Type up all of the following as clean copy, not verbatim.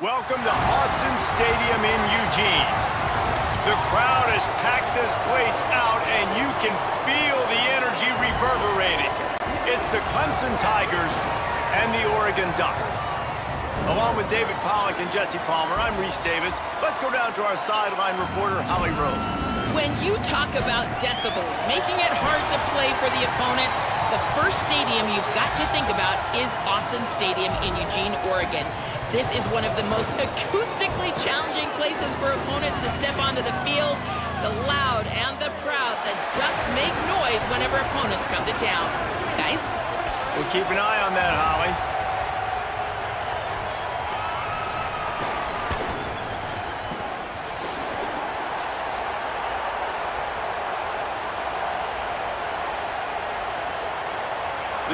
Welcome to Autzen Stadium in Eugene. The crowd has packed this place out, and you can feel the energy reverberating. It's the Clemson Tigers and the Oregon Ducks. Along with David Pollack and Jesse Palmer, I'm Reese Davis. Let's go down to our sideline reporter, Holly Rowe. When you talk about decibels, making it hard to play for the opponents, the first stadium you've got to think about is Autzen Stadium in Eugene, Oregon. This is one of the most acoustically challenging places for opponents to step onto the field. The loud and the proud, the Ducks make noise whenever opponents come to town. Guys? We'll keep an eye on that, Holly.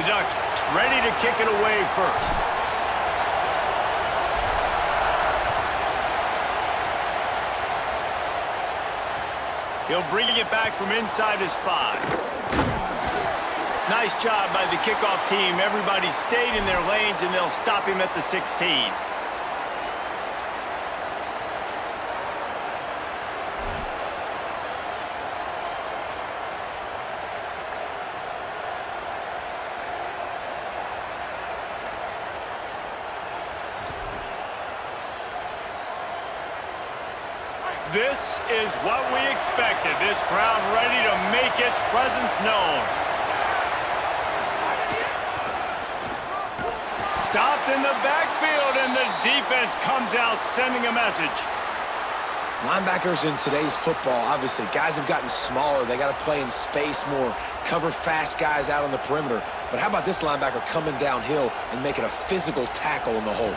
The Ducks ready to kick it away first. He'll bring it back from inside his 5. Nice job by the kickoff team. Everybody stayed in their lanes, and they'll stop him at the 16. This is what we expected. This crowd ready to make its presence known. Stopped in the backfield, and the defense comes out sending a message. Linebackers in today's football, obviously, guys have gotten smaller. They got to play in space more, cover fast guys out on the perimeter. But how about this linebacker coming downhill and making a physical tackle in the hole?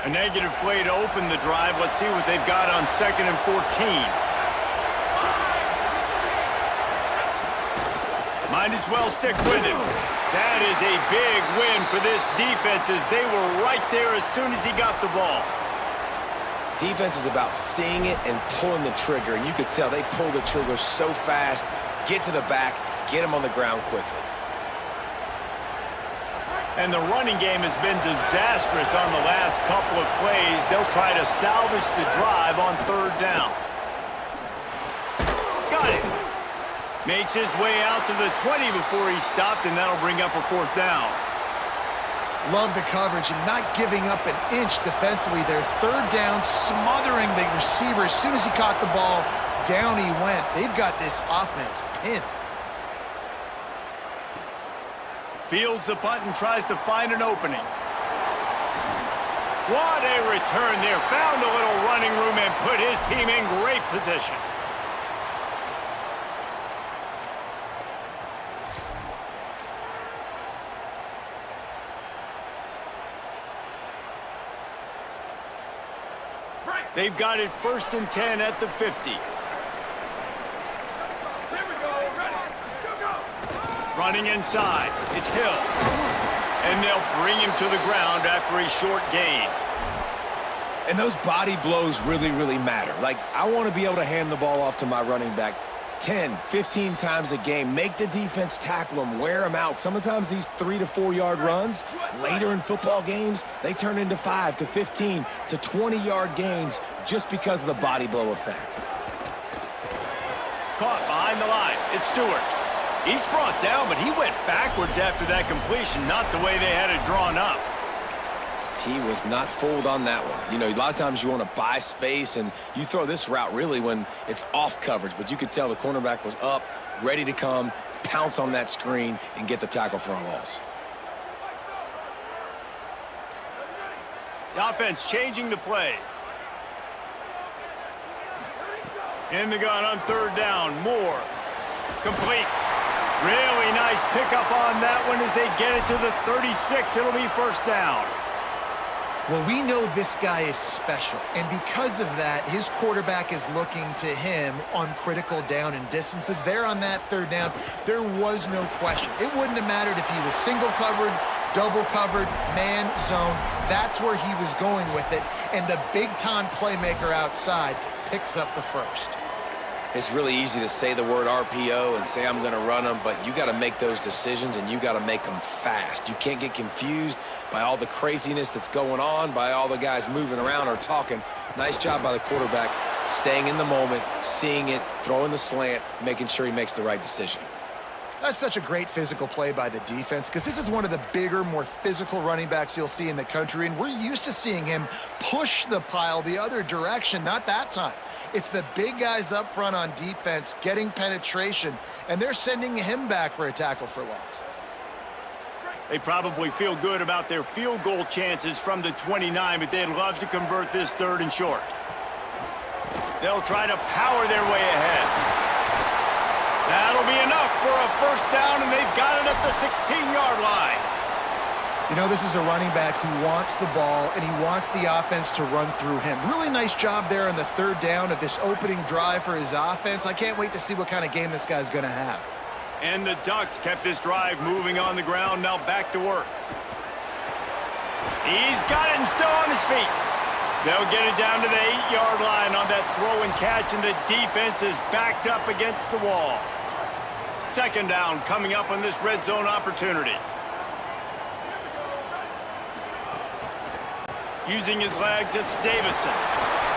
A negative play to open the drive. Let's see what they've got on 2nd and 14. Might as well stick with him. That is a big win for this defense, as they were right there as soon as he got the ball. Defense is about seeing it and pulling the trigger, and you could tell they pull the trigger so fast, get to the back, get him on the ground quickly. And the running game has been disastrous on the last couple of plays. They'll try to salvage the drive on 3rd down. Got it. Makes his way out to the 20 before he stopped, and that'll bring up a 4th down. Love the coverage and not giving up an inch defensively. Their 3rd down, smothering the receiver. As soon as he caught the ball, down he went. They've got this offense pinned. Fields the punt and tries to find an opening. What a return there. Found a little running room and put his team in great position. They've got it 1st and 10 at the 50. Running inside, it's Hill. And they'll bring him to the ground after a short gain. And those body blows really, really matter. Like, I want to be able to hand the ball off to my running back 10, 15 times a game. Make the defense tackle him, wear him out. Sometimes these 3 to 4 yard runs, later in football games, they turn into 5 to 15 to 20 yard gains just because of the body blow effect. Caught behind the line, it's Stewart. Each brought down, but he went backwards after that completion, not the way they had it drawn up. He was not fooled on that one. You know, a lot of times you want to buy space, and you throw this route really when it's off coverage, but you could tell the cornerback was up, ready to come, pounce on that screen, and get the tackle for a loss. The offense changing the play. In the gun on 3rd down, Moore. Complete. Really nice pickup on that one as they get it to the 36. It'll be 1st down. Well, we know this guy is special, and because of that, his quarterback is looking to him on critical down and distances. There on that 3rd down, there was no question. It wouldn't have mattered if he was single covered, double covered, man, zone. That's where he was going with it, and the big-time playmaker outside picks up the 1st. It's really easy to say the word RPO and say I'm going to run them, but you got to make those decisions and you got to make them fast. You can't get confused by all the craziness that's going on, by all the guys moving around or talking. Nice job by the quarterback, staying in the moment, seeing it, throwing the slant, making sure he makes the right decision. That's such a great physical play by the defense because this is one of the bigger, more physical running backs you'll see in the country, and we're used to seeing him push the pile the other direction. Not that time. It's the big guys up front on defense getting penetration, and they're sending him back for a tackle for loss. They probably feel good about their field goal chances from the 29, but they'd love to convert this 3rd and short. They'll try to power their way ahead. That'll be enough for a 1st down, and they've got it at the 16-yard line. You know, this is a running back who wants the ball, and he wants the offense to run through him. Really nice job there on the 3rd down of this opening drive for his offense. I can't wait to see what kind of game this guy's going to have. And the Ducks kept this drive moving on the ground, now back to work. He's got it and still on his feet. They'll get it down to the 8-yard line on that throw and catch, and the defense is backed up against the wall. 2nd down coming up on this red zone opportunity. Using his legs, it's Davison.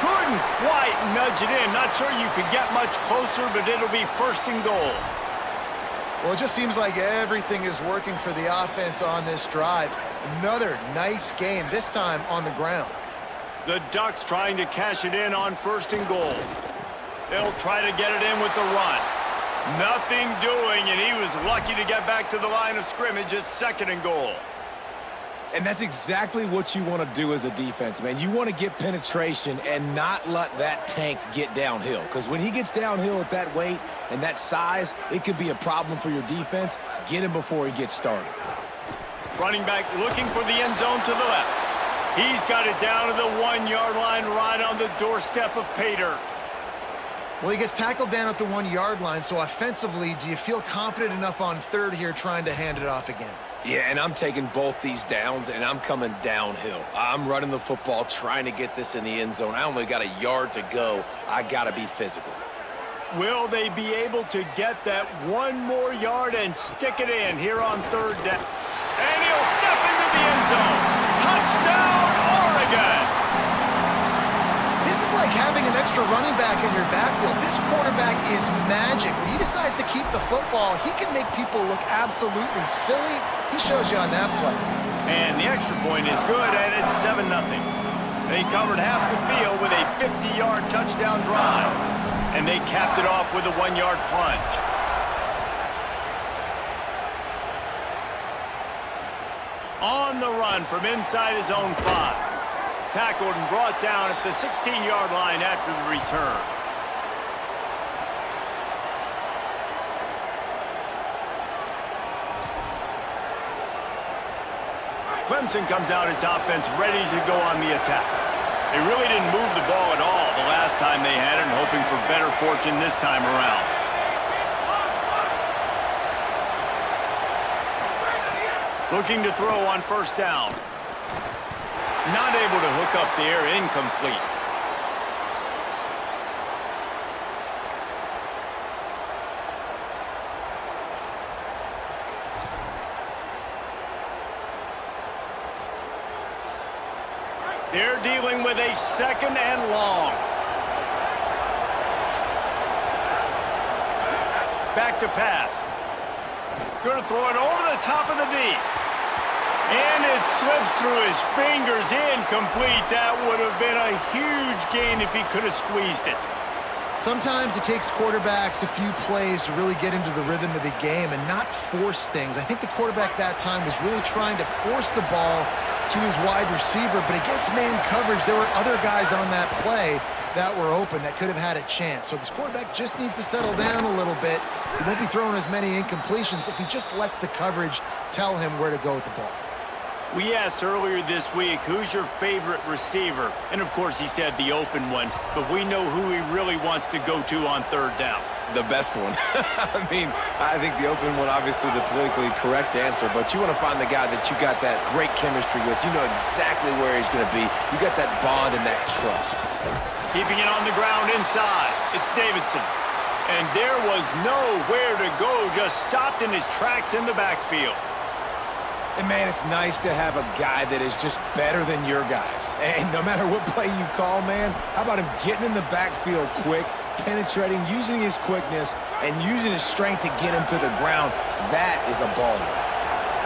Couldn't quite nudge it in. Not sure you could get much closer, but it'll be 1st and goal. Well, it just seems like everything is working for the offense on this drive. Another nice gain, this time on the ground. The Ducks trying to cash it in on 1st and goal. They'll try to get it in with the run. Nothing doing, and he was lucky to get back to the line of scrimmage at 2nd and goal. And that's exactly what you want to do as a defense, man. You want to get penetration and not let that tank get downhill. Because when he gets downhill at that weight and that size, it could be a problem for your defense. Get him before he gets started. Running back looking for the end zone to the left. He's got it down to the 1-yard line right on the doorstep of Pater. Well, he gets tackled down at the 1-yard line, so offensively, do you feel confident enough on 3rd here trying to hand it off again? Yeah, and I'm taking both these downs, and I'm coming downhill. I'm running the football, trying to get this in the end zone. I only got a yard to go. I got to be physical. Will they be able to get that 1 more yard and stick it in here on 3rd down? And he'll step into the end zone. Touchdown, Oregon! This is like having an extra running back in your backfield. This quarterback is magic. When he decides to keep the football, he can make people look absolutely silly. He shows you on that play. And the extra point is good, and it's 7-0. They covered half the field with a 50-yard touchdown drive. And they capped it off with a 1-yard plunge. On the run from inside his own 5. Tackled and brought down at the 16-yard line after the return. Clemson comes out its offense ready to go on the attack. They really didn't move the ball at all the last time they had it, and hoping for better fortune this time around. Looking to throw on 1st down. Not able to hook up there, incomplete. They're dealing with a 2nd and long. Back to pass. Going to throw it over the top of the D. And it slips through his fingers, incomplete. That would have been a huge gain if he could have squeezed it. Sometimes it takes quarterbacks a few plays to really get into the rhythm of the game and not force things. I think the quarterback that time was really trying to force the ball to his wide receiver, but against man coverage, there were other guys on that play that were open that could have had a chance. So this quarterback just needs to settle down a little bit. He won't be throwing as many incompletions if he just lets the coverage tell him where to go with the ball. We asked earlier this week, who's your favorite receiver? And of course he said the open one, but we know who he really wants to go to on 3rd down. The best one. I mean, I think the open one, obviously the politically correct answer, but you want to find the guy that you got that great chemistry with. You know exactly where he's going to be. You got that bond and that trust. Keeping it on the ground inside. It's Davidson. And there was nowhere to go, just stopped in his tracks in the backfield. And, man, it's nice to have a guy that is just better than your guys. And no matter what play you call, man, how about him getting in the backfield quick, penetrating, using his quickness, and using his strength to get him to the ground? That is a baller.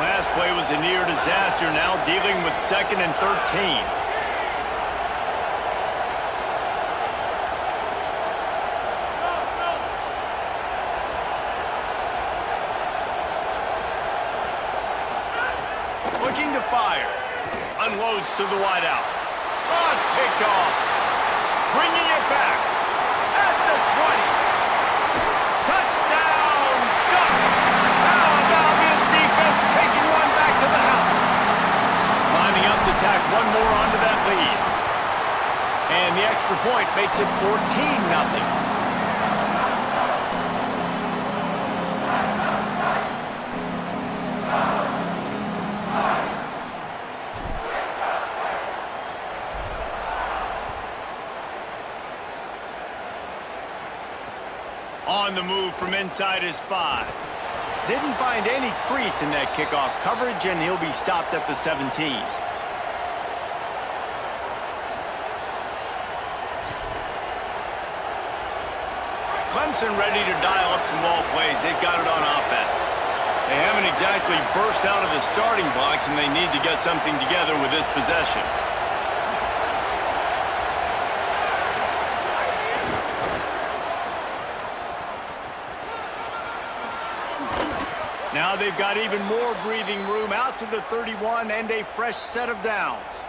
Last play was a near disaster, now dealing with 2nd and 13. Looking to fire. Unloads to the wideout. Oh, it's picked off. Bringing it back. At the 20. Touchdown, Ducks. How about this defense taking one back to the house? Lining up to tack one more onto that lead. And the extra point makes it 14-0. On the move from inside his 5. Didn't find any crease in that kickoff coverage, and he'll be stopped at the 17. Clemson ready to dial up some ball plays. They've got it on offense. They haven't exactly burst out of the starting blocks, and they need to get something together with this possession. Now they've got even more breathing room out to the 31 and a fresh set of downs.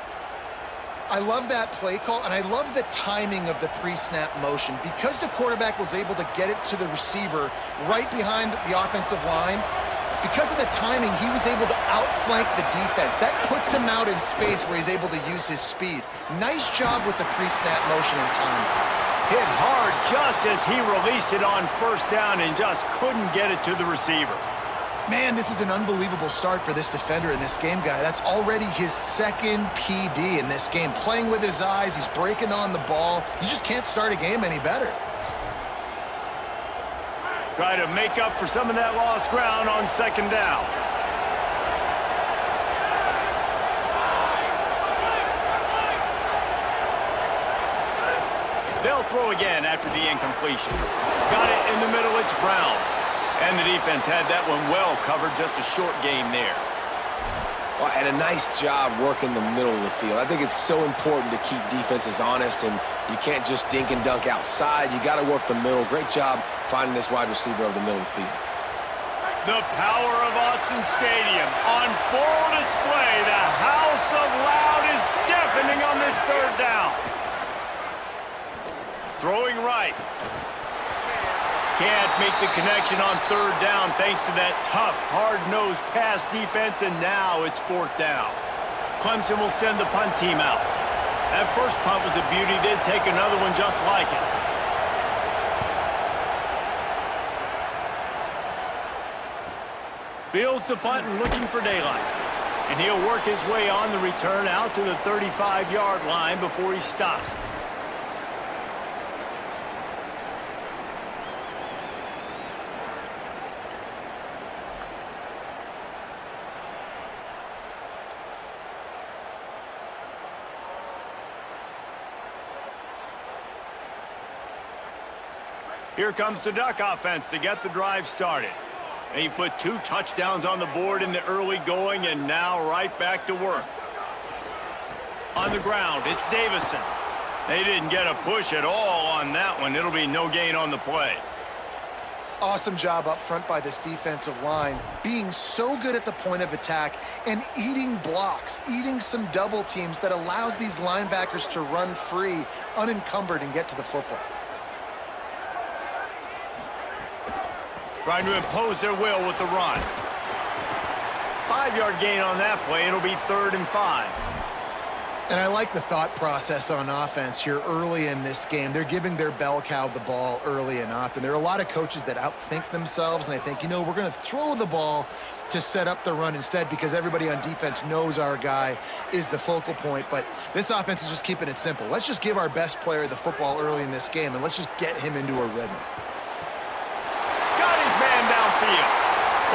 I love that play call, and I love the timing of the pre-snap motion. Because the quarterback was able to get it to the receiver right behind the offensive line, because of the timing, he was able to outflank the defense. That puts him out in space where he's able to use his speed. Nice job with the pre-snap motion and timing. Hit hard just as he released it on 1st down and just couldn't get it to the receiver. Man, this is an unbelievable start for this defender in this game, guy. That's already his 2nd PD in this game. Playing with his eyes, he's breaking on the ball. You just can't start a game any better. Try to make up for some of that lost ground on 2nd down. They'll throw again after the incompletion. Got it in the middle, it's Brown. And the defense had that one well covered, just a short game there. Well, and a nice job working the middle of the field. I think it's so important to keep defenses honest, and you can't just dink and dunk outside. You got to work the middle. Great job finding this wide receiver over the middle of the field. The power of Autzen Stadium on full display. The house of loud is deafening on this 3rd down. Throwing right. Can't make the connection on 3rd down thanks to that tough, hard-nosed pass defense, and now it's 4th down. Clemson will send the punt team out. That first punt was a beauty. Did take another one just like it. Fields the punt and looking for daylight. And he'll work his way on the return out to the 35-yard line before he stops. Here comes the Duck offense to get the drive started. And he put 2 touchdowns on the board in the early going, and now right back to work. On the ground, it's Davison. They didn't get a push at all on that one. It'll be no gain on the play. Awesome job up front by this defensive line, being so good at the point of attack and eating blocks, eating some double teams that allows these linebackers to run free, unencumbered, and get to the football. Trying to impose their will with the run. 5-yard gain on that play. It'll be 3rd and 5. And I like the thought process on offense here early in this game. They're giving their bell cow the ball early and often. There are a lot of coaches that outthink themselves, and they think, you know, we're going to throw the ball to set up the run instead because everybody on defense knows our guy is the focal point. But this offense is just keeping it simple. Let's just give our best player the football early in this game, and let's just get him into a rhythm. field.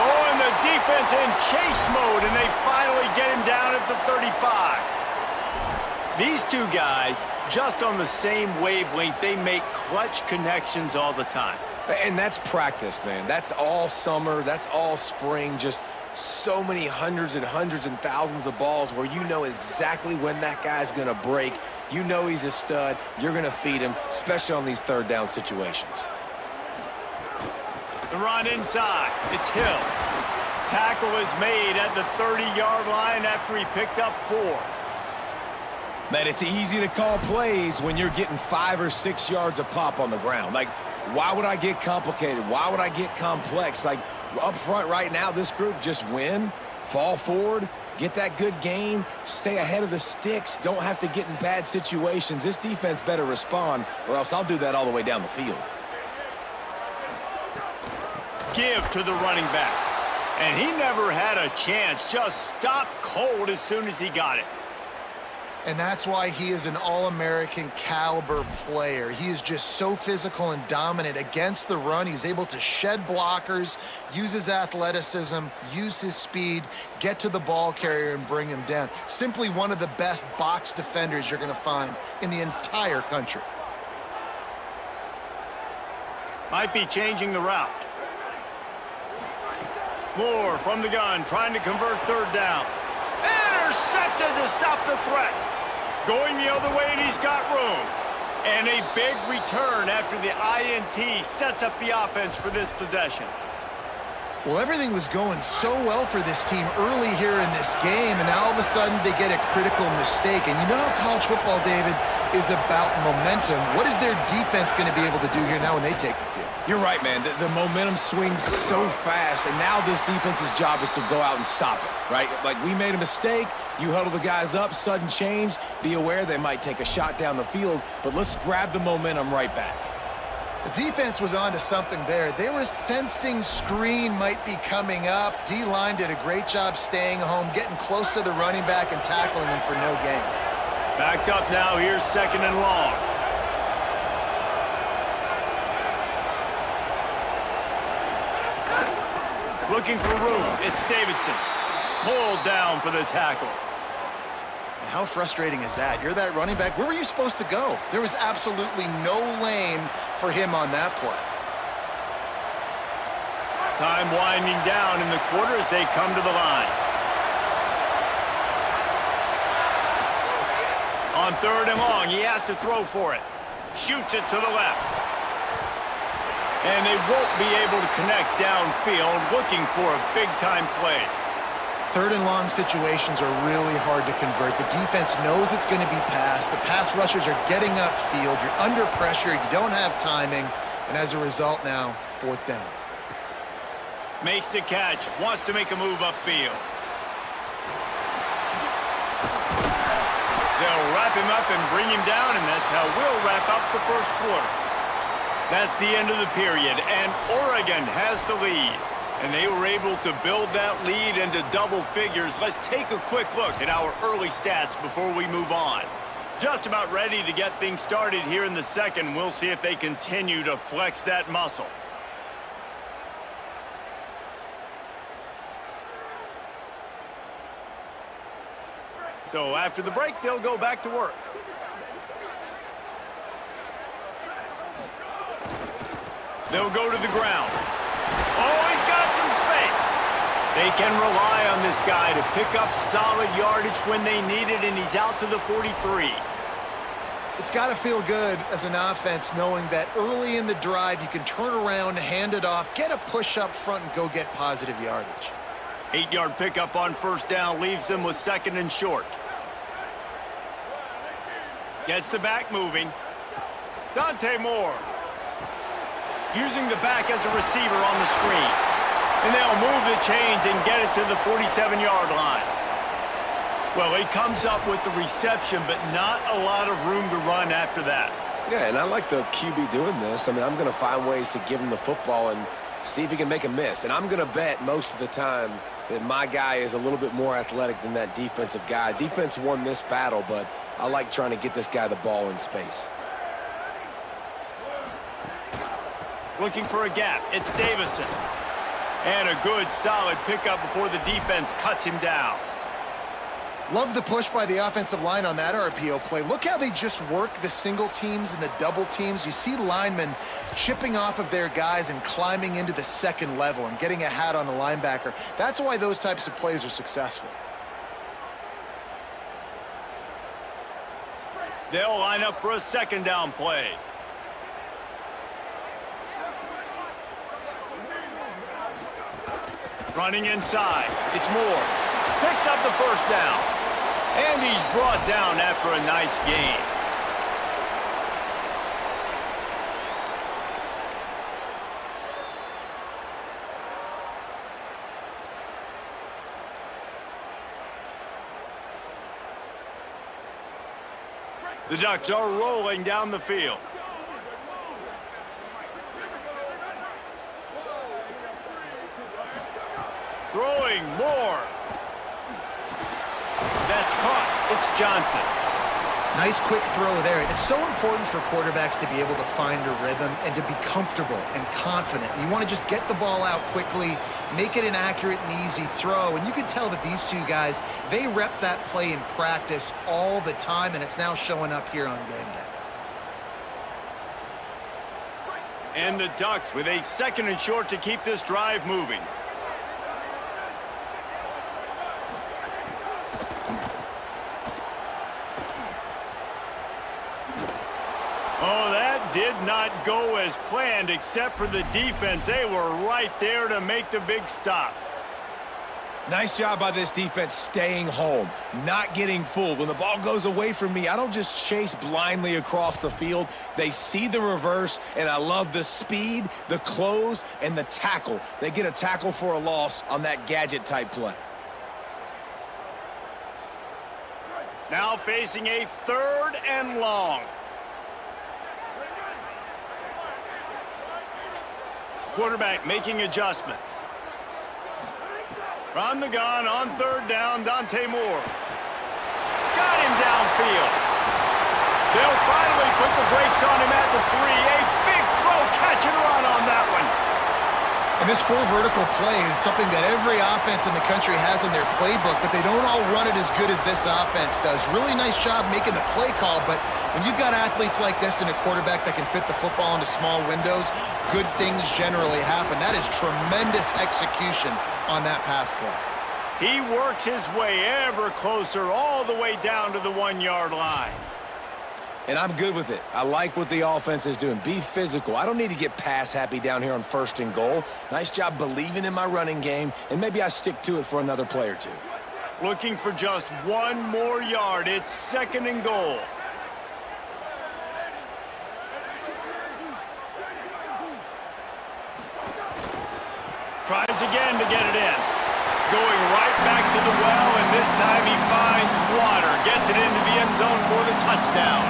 Oh, and the defense in chase mode, and they finally get him down at the 35. These two guys, just on the same wavelength, they make clutch connections all the time. And that's practice, man. That's all summer. That's all spring. Just so many hundreds and thousands of balls where you know exactly when that guy's going to break. You know he's a stud. You're going to feed him, especially on these third down situations. The run inside. It's Hill. Tackle is made at the 30-yard line after he picked up 4. Man, it's easy to call plays when you're getting 5 or 6 yards a pop on the ground. Like, why would I get complicated? Why would I get complex? Like, up front right now, this group just win, fall forward, get that good gain, stay ahead of the sticks, don't have to get in bad situations. This defense better respond, or else I'll do that all the way down the field. Give to the running back. And he never had a chance. Just stopped cold as soon as he got it. And that's why he is an All-American caliber player. He is just so physical and dominant against the run. He's able to shed blockers, use his athleticism, use his speed, get to the ball carrier and bring him down. Simply one of the best box defenders you're going to find in the entire country. Might be changing the route. Moore from the gun, trying to convert third down. Intercepted to stop the threat. Going the other way, and he's got room. And a big return after the INT sets up the offense for this possession. Well, everything was going so well for this team early here in this game, and now all of a sudden they get a critical mistake. And you know how college football, David, is about momentum. What is their defense going to be able to do here now when they take the field? You're right, man. The momentum swings so fast, and now this defense's job is to go out and stop it, right? Like, we made a mistake, you huddle the guys up, sudden change, be aware they might take a shot down the field, but let's grab the momentum right back. The defense was onto something there. They were sensing screen might be coming up. D-line did a great job staying home, getting close to the running back and tackling him for no gain. Backed up now, here's 2nd and long. Looking for room, it's Davidson. Pulled down for the tackle. And how frustrating is that? You're that running back. Where were you supposed to go? There was absolutely no lane for him on that play. Time winding down in the quarter as they come to the line. On 3rd and long, he has to throw for it. Shoots it to the left. And they won't be able to connect downfield, looking for a big-time play. 3rd and long situations are really hard to convert. The defense knows it's going to be passed. The pass rushers are getting upfield. You're under pressure. You don't have timing. And as a result now, 4th down. Makes the catch. Wants to make a move upfield. They'll wrap him up and bring him down, and that's how we'll wrap up the first quarter. That's the end of the period, and Oregon has the lead. And they were able to build that lead into double figures. Let's take a quick look at our early stats before we move on. Just about ready to get things started here in the second. We'll see if they continue to flex that muscle. So after the break, they'll go back to work. They'll go to the ground. Oh, he's got some space. They can rely on this guy to pick up solid yardage when they need it, and he's out to the 43. It's got to feel good as an offense knowing that early in the drive you can turn around, hand it off, get a push up front, and go get positive yardage. 8-yard pickup on 1st down leaves them with 2nd and short. Gets the back moving. Dante Moore. Using the back as a receiver on the screen. And they'll move the chains and get it to the 47-yard line. Well, he comes up with the reception, but not a lot of room to run after that. Yeah, and I like the QB doing this. I mean, I'm going to find ways to give him the football and see if he can make a miss. And I'm going to bet most of the time that my guy is a little bit more athletic than that defensive guy. Defense won this battle, but I like trying to get this guy the ball in space. Looking for a gap. It's Davison. And a good, solid pickup before the defense cuts him down. Love the push by the offensive line on that RPO play. Look how they just work the single teams and the double teams. You see linemen chipping off of their guys and climbing into the second level and getting a hat on the linebacker. That's why those types of plays are successful. They'll line up for a second down play. Running inside. It's Moore. Picks up the first down. And he's brought down after a nice gain. The Ducks are rolling down the field. Throwing more. That's caught. It's Johnson. Nice quick throw there. It's so important for quarterbacks to be able to find a rhythm and to be comfortable and confident. You want to just get the ball out quickly, make it an accurate and easy throw. And you can tell that these two guys, they rep that play in practice all the time, and it's now showing up here on game day. And the Ducks with a second and short to keep this drive moving. Oh, that did not go as planned except for the defense. They were right there to make the big stop. Nice job by this defense staying home, not getting fooled. When the ball goes away from me, I don't just chase blindly across the field. They see the reverse, and I love the speed, the close, and the tackle. They get a tackle for a loss on that gadget-type play. Now facing a third and long. Quarterback making adjustments. From the gun on third down, Dante Moore. Got him downfield. They'll finally put the brakes on him at the 3. A big throw, catch and run on that one. And this full vertical play is something that every offense in the country has in their playbook, but they don't all run it as good as this offense does. Really nice job making the play call, but when you've got athletes like this and a quarterback that can fit the football into small windows, good things generally happen. That is tremendous execution on that pass play. He works his way ever closer all the way down to the 1-yard line. And I'm good with it. I like what the offense is doing. Be physical. I don't need to get pass happy down here on first and goal. Nice job believing in my running game, and maybe I stick to it for another play or two. Looking for just 1 more yard. It's second and goal. Tries again to get it in. Going right back to the well, and this time he finds water. Gets it into the end zone for the touchdown.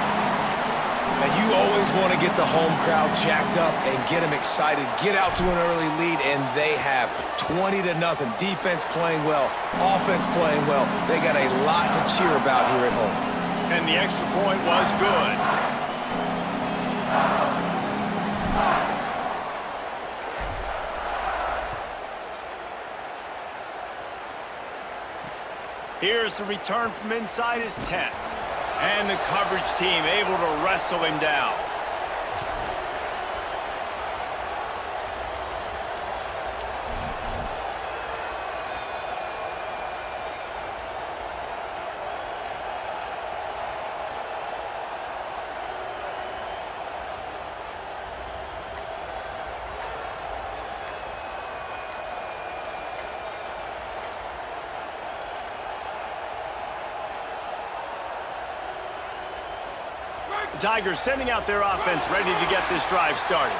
And you always want to get the home crowd jacked up and get them excited. Get out to an early lead, and they have 20-0. Defense playing well, offense playing well. They got a lot to cheer about here at home. And the extra point was good. Here's the return from inside his 10. And the coverage team able to wrestle him down. The Tigers sending out their offense ready to get this drive started.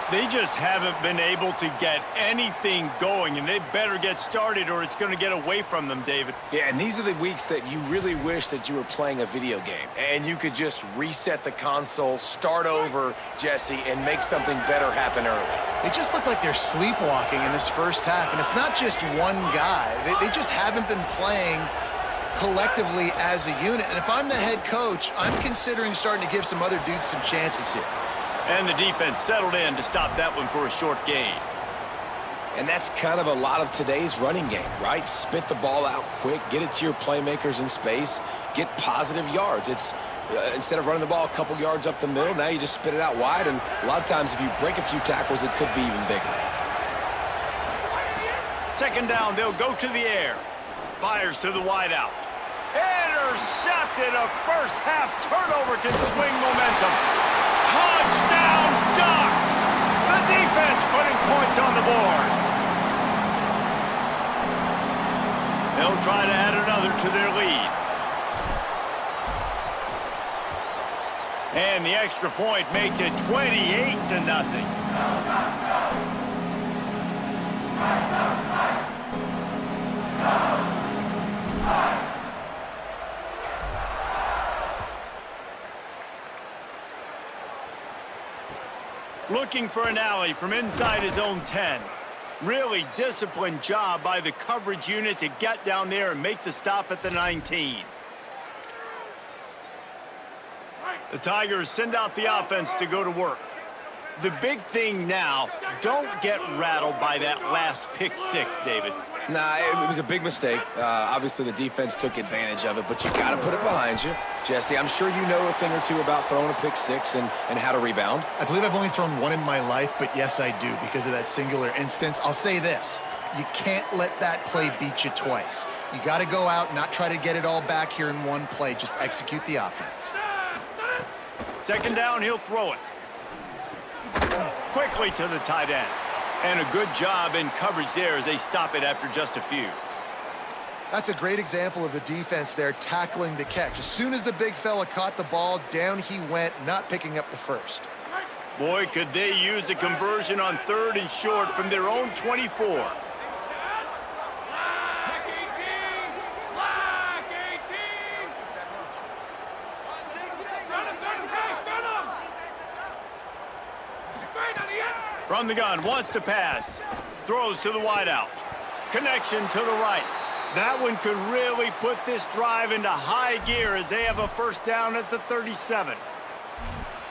They just haven't been able to get anything going, and they better get started or it's going to get away from them, David. Yeah, and these are the weeks that you really wish that you were playing a video game and you could just reset the console, start over, Jesse, and make something better happen early. They just look like they're sleepwalking in this first half, and it's not just one guy. They just haven't been playing collectively as a unit. And if I'm the head coach, I'm considering starting to give some other dudes some chances here. And the defense settled in to stop that one for a short gain. And that's kind of a lot of today's running game, right? Spit the ball out quick, get it to your playmakers in space, get positive yards. It's instead of running the ball a couple yards up the middle, now you just spit it out wide, and a lot of times if you break a few tackles, it could be even bigger. Second down, they'll go to the air. Fires to the wideout. Intercepted. A first-half turnover can swing momentum. Touchdown, Ducks! The defense putting points on the board. They'll try to add another to their lead. And the extra point makes it 28-0. Looking for an alley from inside his own 10. Really disciplined job by the coverage unit to get down there and make the stop at the 19. The Tigers send out the offense to go to work. The big thing now, don't get rattled by that last pick six, David. Nah, it was a big mistake. Obviously, the defense took advantage of it, but you got to put it behind you. Jesse, I'm sure you know a thing or two about throwing a pick six and how to rebound. I believe I've only thrown one in my life, but yes, I do because of that singular instance. I'll say this. You can't let that play beat you twice. You got to go out and not try to get it all back here in one play. Just execute the offense. Second down, he'll throw it. Quickly to the tight end. And a good job in coverage there as they stop it after just a few. That's a great example of the defense there tackling the catch. As soon as the big fella caught the ball, down he went, not picking up the first. Boy, could they use a conversion on 3rd and short from their own 24. From the gun, wants to pass. Throws to the wideout. Connection to the right. That one could really put this drive into high gear as they have a first down at the 37.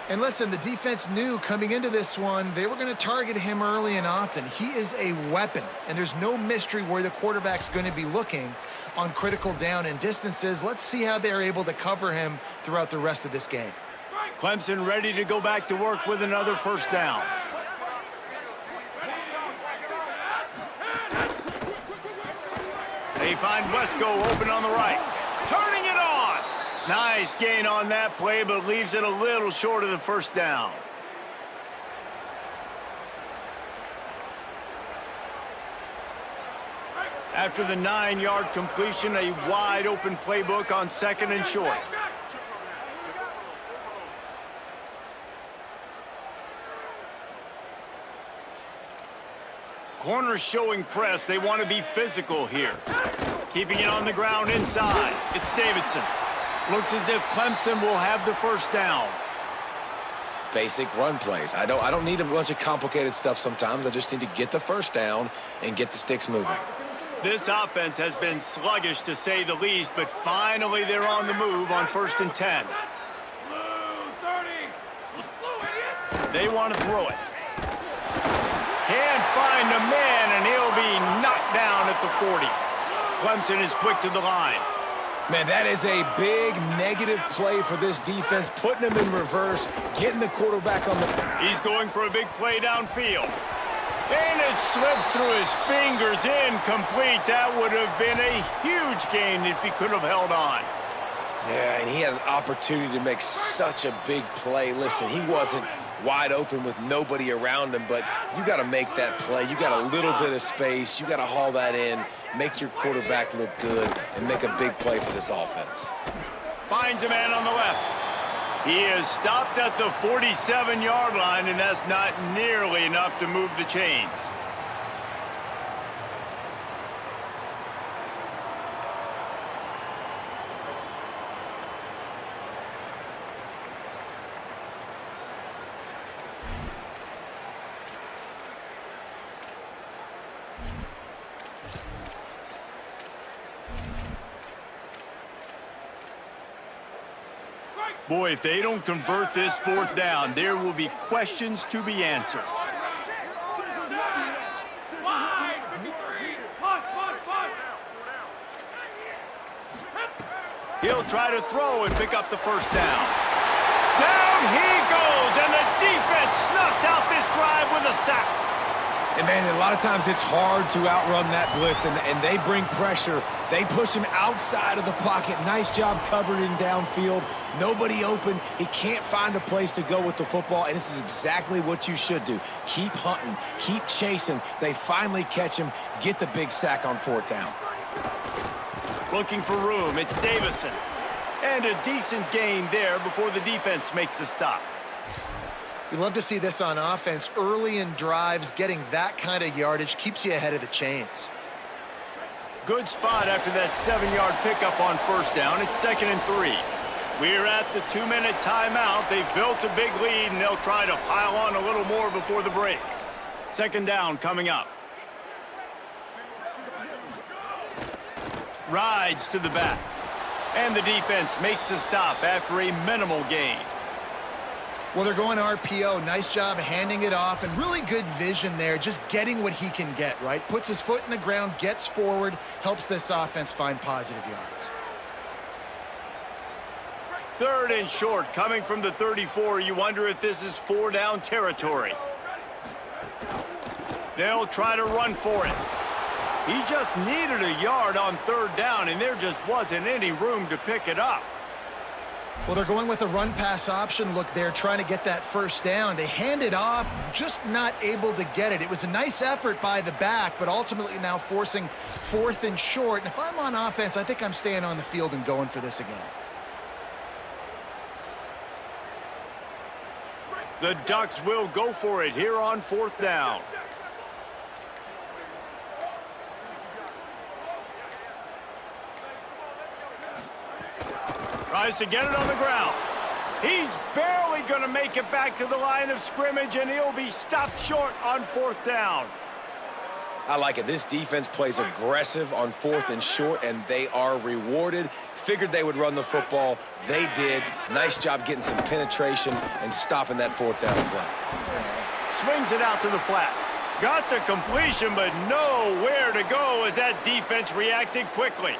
And listen, the defense knew coming into this one, they were going to target him early and often. He is a weapon, and there's no mystery where the quarterback's going to be looking on critical down and distances. Let's see how they're able to cover him throughout the rest of this game. Clemson ready to go back to work with another first down. They find Wesco open on the right. Turning it on. Nice gain on that play, but leaves it a little short of the first down. After the 9-yard completion, a wide open playbook on 2nd and short. Corners showing press. They want to be physical here. Keeping it on the ground inside. It's Davidson. Looks as if Clemson will have the first down. Basic run plays. I don't need a bunch of complicated stuff sometimes. I just need to get the first down and get the sticks moving. This offense has been sluggish to say the least, but finally they're on the move on 1st and 10. They want to throw it. Can't find a man, and he'll be knocked down at the 40. Clemson is quick to the line. Man, that is a big negative play for this defense, putting him in reverse, getting the quarterback on the... He's going for a big play downfield. And it slips through his fingers, incomplete. That would have been a huge gain if he could have held on. Yeah, and he had an opportunity to make such a big play. Listen, he wasn't wide open with nobody around him, but you got to make that play. You got a little bit of space. You got to haul that in, make your quarterback look good, and make a big play for this offense. Finds a man on the left. He is stopped at the 47-yard line, and that's not nearly enough to move the chains. Boy, if they don't convert this 4th down, there will be questions to be answered. He'll try to throw and pick up the first down. Down he goes, and the defense snuffs out this drive with a sack. And, man, a lot of times it's hard to outrun that blitz, and they bring pressure. They push him outside of the pocket. Nice job covering downfield. Nobody open. He can't find a place to go with the football, and this is exactly what you should do. Keep hunting. Keep chasing. They finally catch him, get the big sack on 4th down. Looking for room, it's Davison. And a decent gain there before the defense makes the stop. You love to see this on offense. Early in drives, getting that kind of yardage keeps you ahead of the chains. Good spot after that 7-yard pickup on 1st down. It's 2nd and 3. We're at the 2-minute timeout. They've built a big lead, and they'll try to pile on a little more before the break. 2nd down coming up. Rides to the back. And the defense makes the stop after a minimal gain. Well, they're going RPO. Nice job handing it off, and really good vision there, just getting what he can get, right? Puts his foot in the ground, gets forward, helps this offense find positive yards. 3rd and short, coming from the 34. You wonder if this is 4-down territory. They'll try to run for it. He just needed a yard on 3rd down, and there just wasn't any room to pick it up. Well, they're going with a run-pass option. Look, they're trying to get that 1st down. They hand it off, just not able to get it. It was a nice effort by the back, but ultimately now forcing 4th and short. And if I'm on offense, I think I'm staying on the field and going for this again. The Ducks will go for it here on 4th down. Tries to get it on the ground. He's barely going to make it back to the line of scrimmage, and he'll be stopped short on 4th down. I like it. This defense plays aggressive on 4th and short, and they are rewarded. Figured they would run the football. They did. Nice job getting some penetration and stopping that 4th down play. Swings it out to the flat. Got the completion, but nowhere to go as that defense reacted quickly.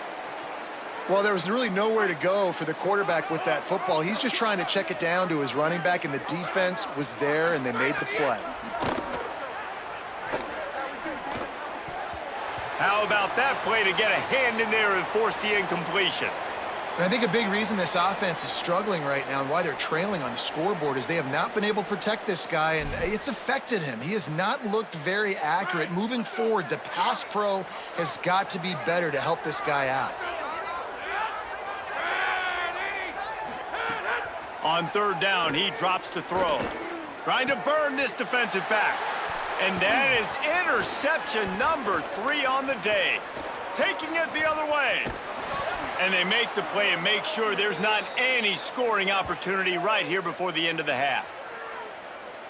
Well, there was really nowhere to go for the quarterback with that football. He's just trying to check it down to his running back, and the defense was there, and they made the play. How about that play to get a hand in there and force the incompletion? And I think a big reason this offense is struggling right now and why they're trailing on the scoreboard is they have not been able to protect this guy, and it's affected him. He has not looked very accurate. Moving forward, the pass pro has got to be better to help this guy out. On 3rd down, he drops to throw. Trying to burn this defensive back. And that is interception number 3 on the day. Taking it the other way. And they make the play and make sure there's not any scoring opportunity right here before the end of the half.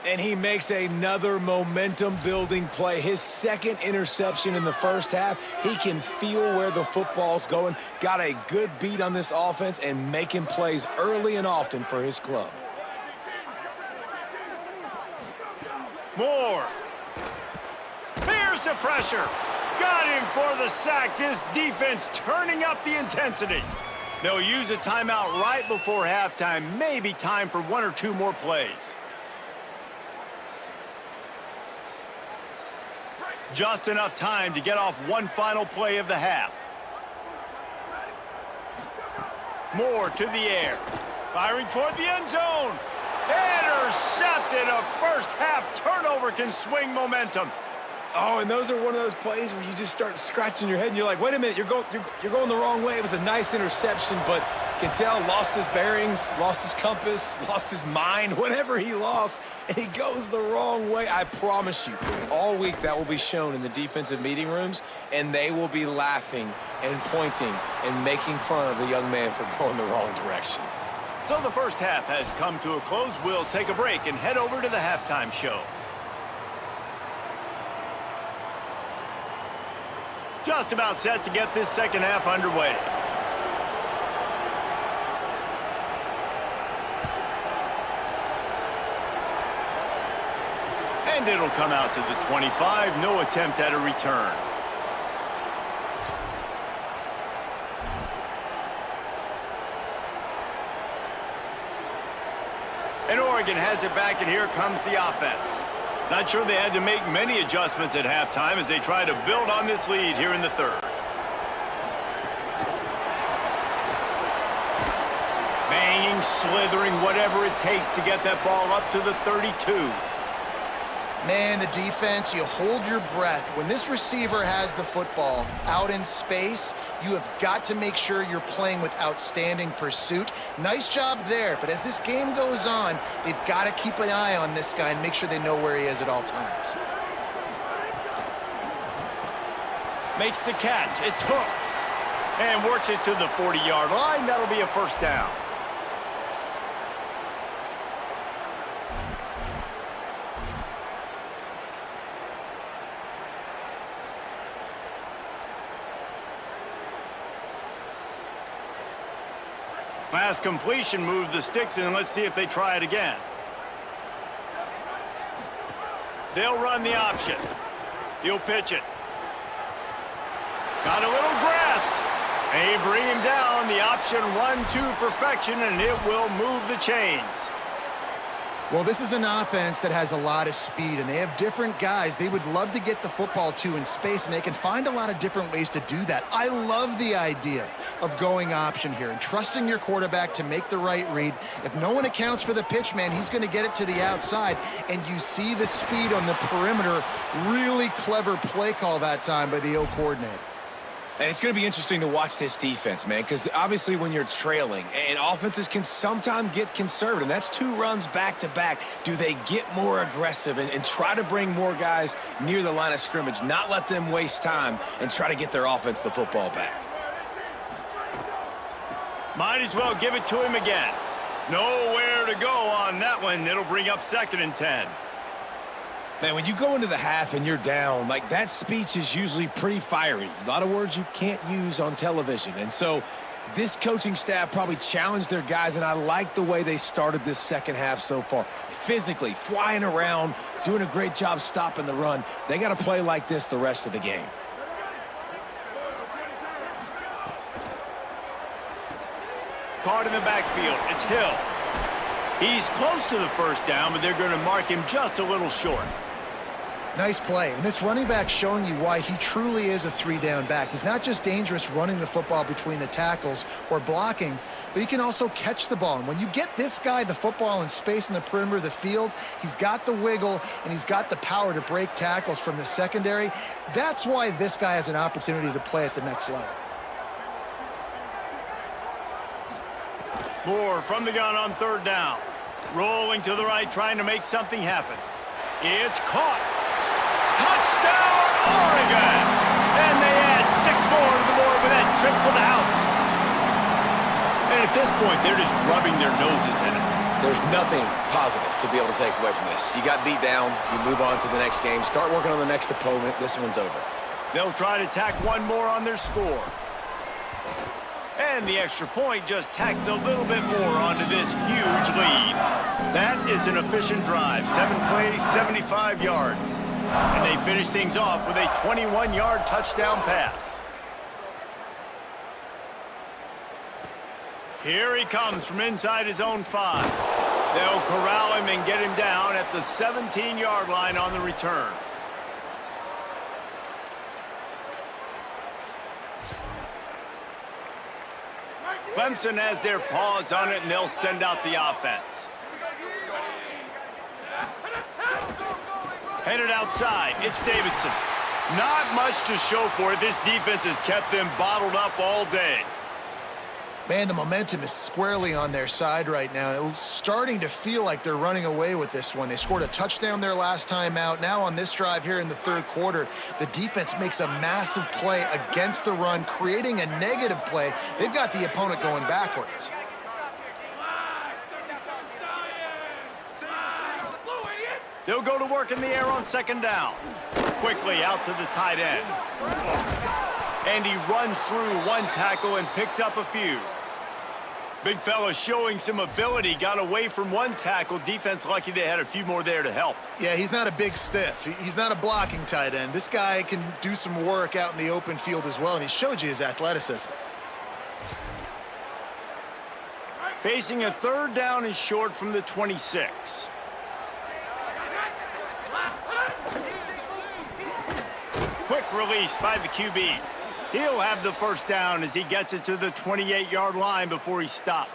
And he makes another momentum-building play. His 2nd interception in the 1st half. He can feel where the football's going. Got a good beat on this offense and making plays early and often for his club. Moore. Here's the pressure. Got him for the sack. This defense turning up the intensity. They'll use a timeout right before halftime. Maybe time for 1 or 2 more plays. Just enough time to get off one final play of the half. Moore to the air. Firing toward the end zone. Intercepted. A 1st half turnover can swing momentum. Oh, and those are one of those plays where you just start scratching your head and you're like, wait a minute, you're going the wrong way. It was a nice interception, but Cantel lost his bearings, lost his compass, lost his mind, whatever he lost, and he goes the wrong way. I promise you, all week that will be shown in the defensive meeting rooms, and they will be laughing and pointing and making fun of the young man for going the wrong direction. So the 1st half has come to a close. We'll take a break and head over to the halftime show. Just about set to get this 2nd half underway. And it'll come out to the 25. No attempt at a return. And Oregon has it back, and here comes the offense. Not sure they had to make many adjustments at halftime as they try to build on this lead here in the third. Banging, slithering, whatever it takes to get that ball up to the 32. Man, the defense, you hold your breath. When this receiver has the football out in space, you have got to make sure you're playing with outstanding pursuit. Nice job there, but as this game goes on, they've got to keep an eye on this guy and make sure they know where he is at all times. Makes the catch. It's hooked. And works it to the 40-yard line. That'll be a first down. Last completion moved the sticks in. Let's see if they try it again. They'll run the option. He'll pitch it. Got a little grass. They bring him down. The option run to perfection, and it will move the chains. Well, this is an offense that has a lot of speed, and they have different guys they would love to get the football to in space, and they can find a lot of different ways to do that. I love the idea of going option here and trusting your quarterback to make the right read. If no one accounts for the pitch, man, he's going to get it to the outside, and you see the speed on the perimeter. Really clever play call that time by the O coordinator. And it's going to be interesting to watch this defense, man, because obviously when you're trailing, and offenses can sometimes get conservative, and that's 2 runs back-to-back. Do they get more aggressive and try to bring more guys near the line of scrimmage, not let them waste time, and try to get their offense the football back? Might as well give it to him again. Nowhere to go on that one. It'll bring up 2nd and 10. Man, when you go into the half and you're down, like, that speech is usually pretty fiery. A lot of words you can't use on television. And so this coaching staff probably challenged their guys, and I like the way they started this second half so far. Physically, flying around, doing a great job stopping the run. They got to play like this the rest of the game. Caught in the backfield. It's Hill. He's close to the first down, but they're going to mark him just a little short. Nice play. And this running back showing you why he truly is a 3-down back. He's not just dangerous running the football between the tackles or blocking, but he can also catch the ball. And when you get this guy the football in space in the perimeter of the field, he's got the wiggle and he's got the power to break tackles from the secondary. That's why this guy has an opportunity to play at the next level. Moore from the gun on 3rd down. Rolling to the right, trying to make something happen. It's caught. Touchdown, Oregon! And they add 6 more to the board with that trip to the house. And at this point, they're just rubbing their noses in it. There's nothing positive to be able to take away from this. You got beat down, you move on to the next game, start working on the next opponent. This one's over. They'll try to tack 1 more on their score. And the extra point just tacks a little bit more onto this huge lead. That is an efficient drive. 7 plays, 75 yards. And they finish things off with a 21-yard touchdown pass. Here he comes from inside his own 5. They'll corral him and get him down at the 17-yard line on the return. Clemson has their paws on it, and they'll send out the offense. Headed outside, it's Davidson. Not much to show for it. This defense has kept them bottled up all day. Man, the momentum is squarely on their side right now. It's starting to feel like they're running away with this one. They scored a touchdown their last time out. Now on this drive here in the 3rd quarter, the defense makes a massive play against the run, creating a negative play. They've got the opponent going backwards. They'll go to work in the air on 2nd down. Quickly out to the tight end. And he runs through 1 tackle and picks up a few. Big fella showing some ability, got away from 1 tackle. Defense lucky they had a few more there to help. Yeah, he's not a big stiff. He's not a blocking tight end. This guy can do some work out in the open field as well, and he showed you his athleticism. Facing a third down and short from the 26. Quick release by the QB. He'll have the first down as he gets it to the 28-yard line before he's stopped.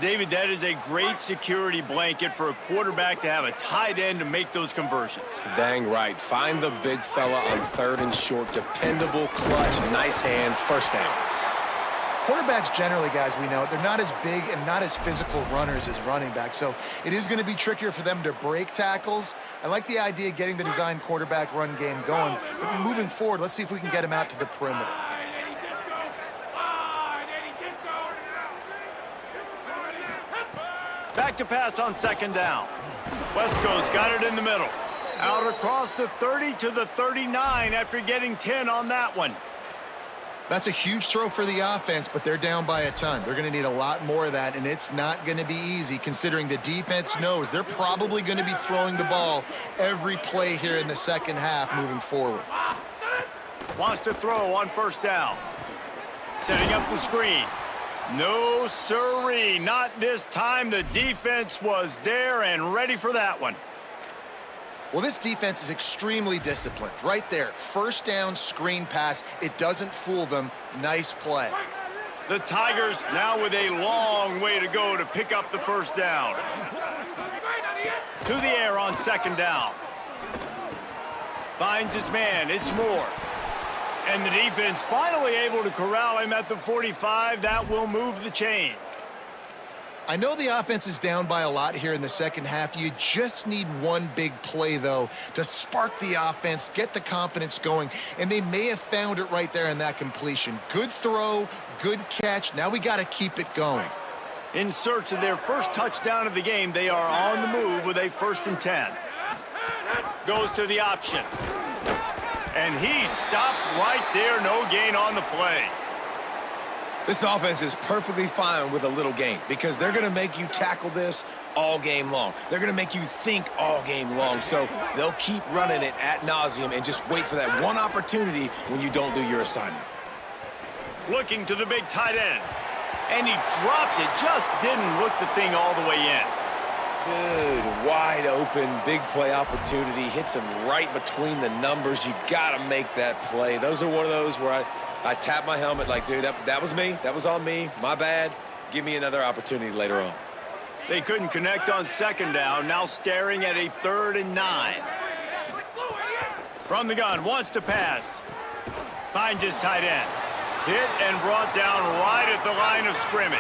David, that is a great security blanket for a quarterback to have a tight end to make those conversions. Dang right. Find the big fella on third and short. Dependable, clutch, nice hands, first down. Quarterbacks generally, guys, we know, they're not as big and not as physical runners as running backs, so it is going to be trickier for them to break tackles. I like the idea of getting the design quarterback run game going, but moving forward, let's see if we can get him out to the perimeter. Back to pass on second down. Wesco's got it in the middle. Out across the 30 to the 39 after getting 10 on that one. That's a huge throw for the offense, but they're down by a ton. They're going to need a lot more of that, and it's not going to be easy considering the defense knows they're probably going to be throwing the ball every play here in the second half moving forward. Wants to throw on first down. Setting up the screen. No sirree, not this time. The defense was there and ready for that one. Well, this defense is extremely disciplined. Right there, first down, screen pass. It doesn't fool them. Nice play. The Tigers now with a long way to go to pick up the first down. To the air on second down. Finds his man. It's Moore. And the defense finally able to corral him at the 45. That will move the chains. I know the offense is down by a lot here in the second half. You just need one big play, though, to spark the offense, get the confidence going, and they may have found it right there in that completion. Good throw, good catch. Now we got to keep it going. In search of their first touchdown of the game, they are on the move with a 1st and 10. Goes to the option. And he stopped right there. No gain on the play. This offense is perfectly fine with a little game because they're going to make you tackle this all game long. They're going to make you think all game long. So they'll keep running it ad nauseum and just wait for that one opportunity when you don't do your assignment. Looking to the big tight end. And he dropped it. Just didn't look the thing all the way in. Dude, wide open, big play opportunity. Hits him right between the numbers. You got to make that play. Those are one of those where I tap my helmet like, dude, that was me. That was on me. My bad. Give me another opportunity later on. They couldn't connect on second down. Now staring at a 3rd and 9. From the gun, wants to pass. Finds his tight end. Hit and brought down right at the line of scrimmage.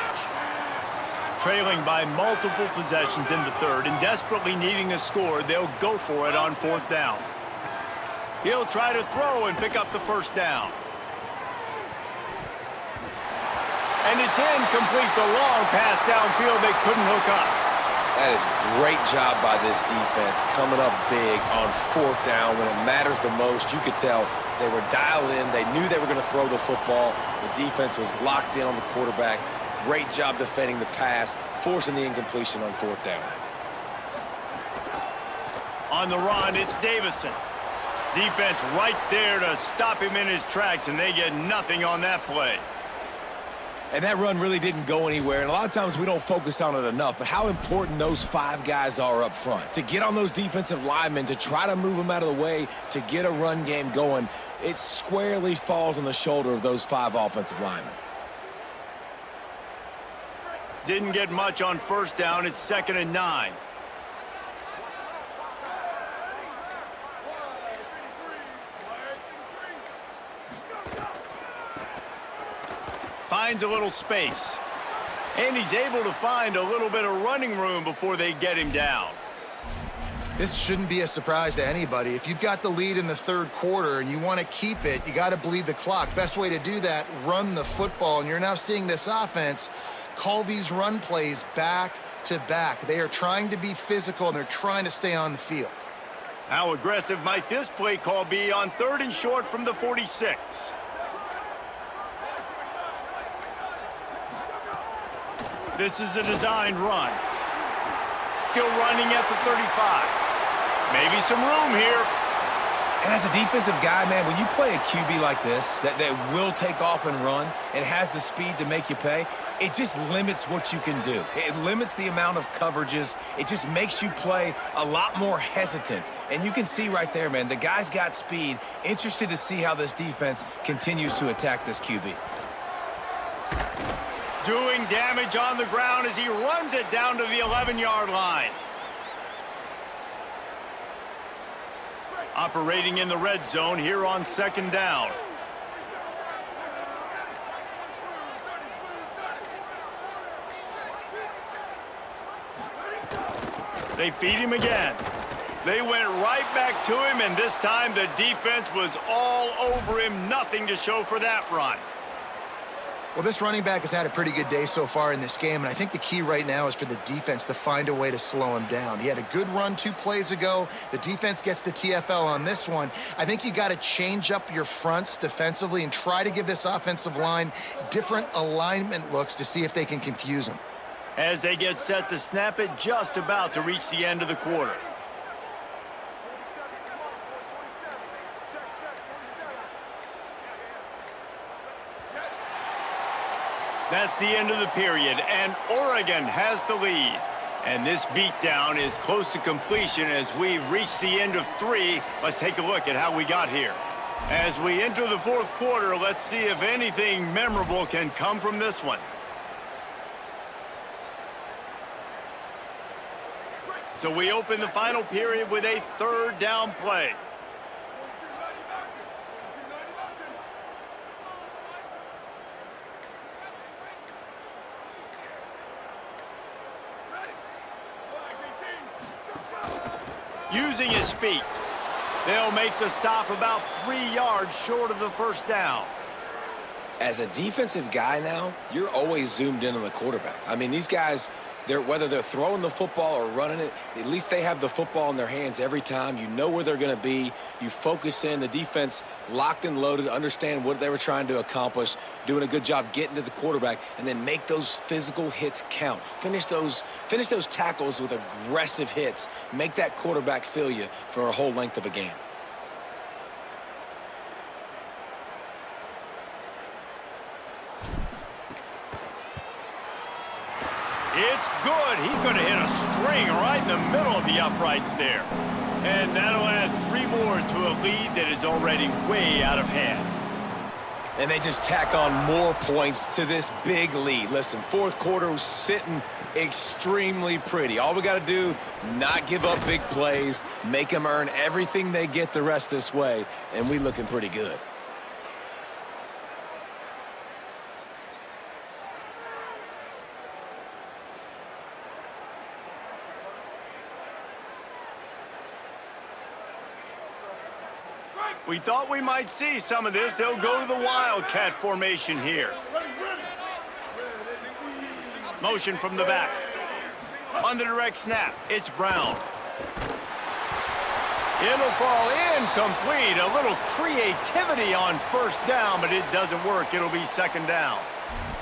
Trailing by multiple possessions in the 3rd and desperately needing a score, they'll go for it on 4th down. He'll try to throw and pick up the first down. And it's incomplete. The long pass downfield, they couldn't hook up. That is great job by this defense, coming up big on 4th down when it matters the most. You could tell they were dialed in. They knew they were going to throw the football. The defense was locked in on the quarterback. Great job defending the pass, forcing the incompletion on 4th down. On the run, it's Davison. Defense right there to stop him in his tracks, and they get nothing on that play. And that run really didn't go anywhere, and a lot of times we don't focus on it enough, but how important those 5 guys are up front. To get on those defensive linemen, to try to move them out of the way, to get a run game going, it squarely falls on the shoulder of those 5 offensive linemen. Didn't get much on first down. It's 2nd and 9. Finds a little space. And he's able to find a little bit of running room before they get him down. This shouldn't be a surprise to anybody. If you've got the lead in the 3rd quarter and you want to keep it, you got to bleed the clock. Best way to do that, run the football. And you're now seeing this offense call these run plays back to back. They are trying to be physical, and they're trying to stay on the field. How aggressive might this play call be on 3rd and short from the 46? This is a designed run. Still running at the 35. Maybe some room here. And as a defensive guy, man, when you play a QB like this that will take off and run and has the speed to make you pay, it just limits what you can do. It limits the amount of coverages. It just makes you play a lot more hesitant. And you can see right there, man, the guy's got speed. Interested to see how this defense continues to attack this QB. Doing damage on the ground as he runs it down to the 11-yard line. Operating in the red zone here on 2nd down. They feed him again. They went right back to him, and this time the defense was all over him. Nothing to show for that run. Well, this running back has had a pretty good day so far in this game, and I think the key right now is for the defense to find a way to slow him down. He had a good run 2 plays ago. The defense gets the TFL on this one. I think you got to change up your fronts defensively and try to give this offensive line different alignment looks to see if they can confuse him. As they get set to snap it, just about to reach the end of the quarter. That's the end of the period, and Oregon has the lead. And this beatdown is close to completion as we've reached the end of 3. Let's take a look at how we got here. As we enter the 4th quarter, let's see if anything memorable can come from this one. So we open the final period with a 3rd down play. Using his feet, they'll make the stop about 3 yards short of the 1st down. As a defensive guy now, you're always zoomed in on the quarterback. I mean, these guys, whether they're throwing the football or running it, at least they have the football in their hands every time. You know where they're going to be. You focus in. The defense locked and loaded, understand what they were trying to accomplish, doing a good job getting to the quarterback, and then make those physical hits count. Finish those tackles with aggressive hits. Make that quarterback feel you for a whole length of a game. It's good. He could have hit a string right in the middle of the uprights there. And that'll add 3 more to a lead that is already way out of hand. And they just tack on more points to this big lead. Listen, 4th quarter was sitting extremely pretty. All we got to do, not give up big plays, make them earn everything they get the rest this way, and we looking pretty good. We thought we might see some of this. They'll go to the Wildcat formation here. Motion from the back. On the direct snap, it's Brown. It'll fall incomplete. A little creativity on 1st down, but it doesn't work. It'll be 2nd down.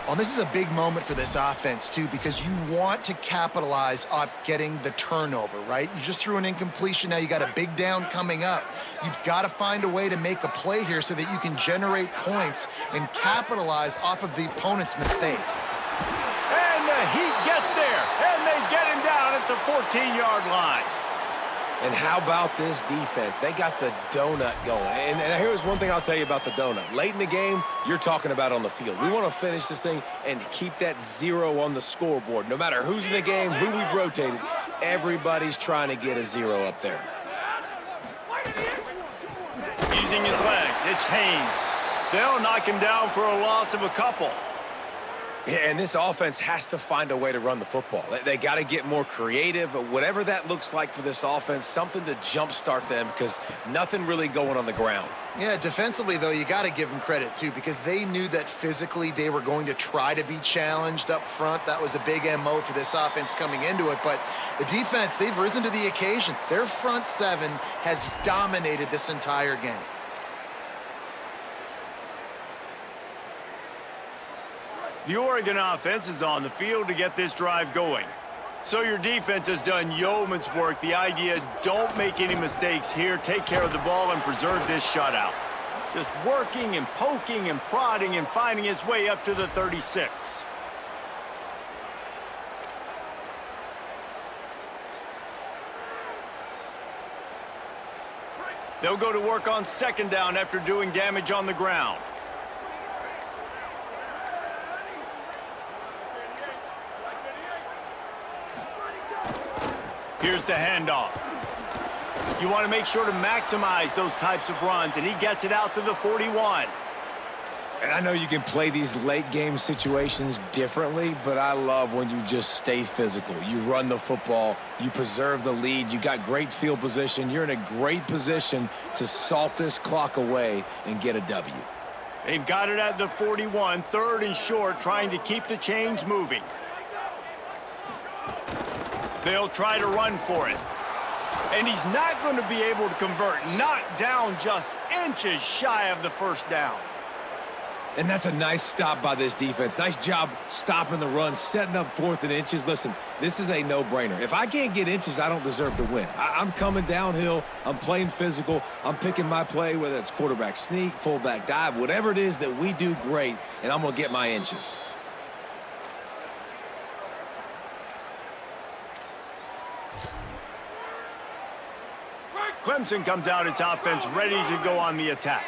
Well, this is a big moment for this offense, too, because you want to capitalize off getting the turnover, right? You just threw an incompletion. Now you got a big down coming up. You've got to find a way to make a play here so that you can generate points and capitalize off of the opponent's mistake. And the Heat gets there, and they get him down at the 14-yard line. And how about this defense? They got the donut going. And here's one thing I'll tell you about the donut. Late in the game, you're talking about on the field. We want to finish this thing and keep that 0 on the scoreboard. No matter who's in the game, who we've rotated, everybody's trying to get a 0 up there. Using his legs, it's Haynes. They'll knock him down for a loss of a couple. Yeah, and this offense has to find a way to run the football. They got to get more creative, whatever that looks like for this offense, something to jumpstart them because nothing really going on the ground. Yeah, defensively, though, you got to give them credit, too, because they knew that physically they were going to try to be challenged up front. That was a big MO for this offense coming into it. But the defense, they've risen to the occasion. Their front 7 has dominated this entire game. The Oregon offense is on the field to get this drive going. So your defense has done yeoman's work. The idea, don't make any mistakes here. Take care of the ball and preserve this shutout. Just working and poking and prodding and finding his way up to the 36. They'll go to work on second down after doing damage on the ground. Here's the handoff. You want to make sure to maximize those types of runs, and he gets it out to the 41. And I know you can play these late game situations differently, but I love when you just stay physical. You run the football, you preserve the lead, you got great field position, you're in a great position to salt this clock away and get a W. They've got it at the 41, third and short, trying to keep the chains moving. They'll try to run for it. And he's not going to be able to convert. Knocked down just inches shy of the first down. And that's a nice stop by this defense. Nice job stopping the run, setting up 4th and inches. Listen, this is a no-brainer. If I can't get inches, I don't deserve to win. I'm coming downhill. I'm playing physical. I'm picking my play, whether it's quarterback sneak, fullback dive, whatever it is that we do great, and I'm going to get my inches. Clemson comes out its offense ready to go on the attack.